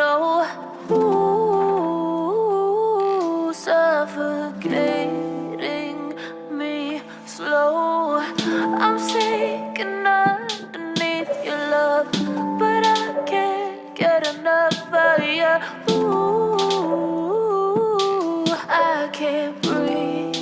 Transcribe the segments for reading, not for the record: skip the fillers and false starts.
no. Ooh, suffocating me slow. I'm sinking underneath your love, but I can't get enough of you. Ooh, I can't breathe.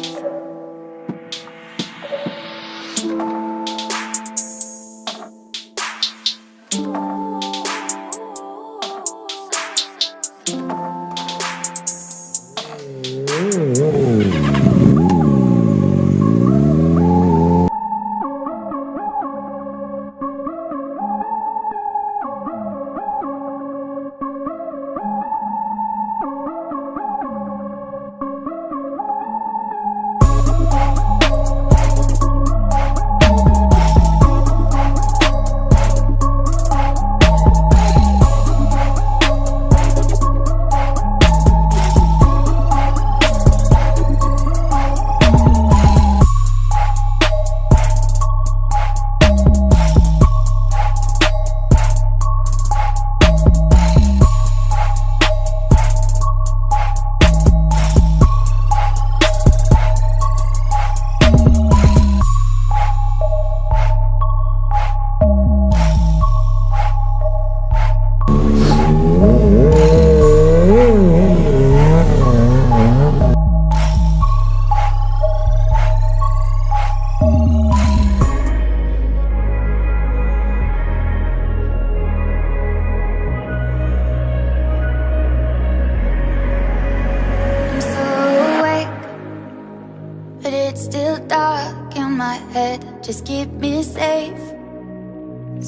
Just keep me safe,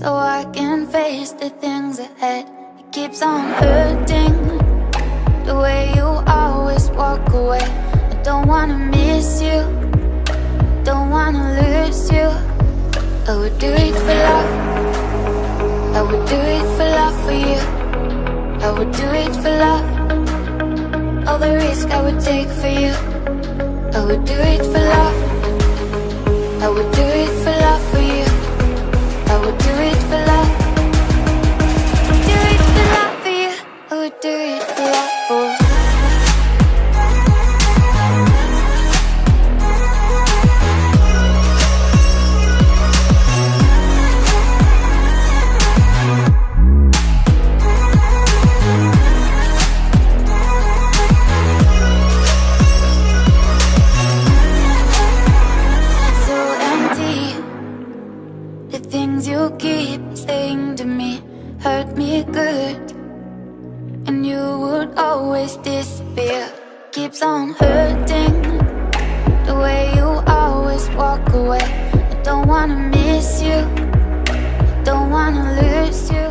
so I can face the things ahead. It keeps on hurting, the way you always walk away. I don't wanna miss you, don't wanna lose you. I would do it for love, I would do it for love for you. I would do it for love, all the risk I would take for you. I would do it for love, I would do it for love for you. I would do it for love. Do it for love for you. I would do it for love for you. You keep saying to me hurt me good, and you would always disappear. Keeps on hurting, the way you always walk away. I don't wanna miss you, don't wanna lose you.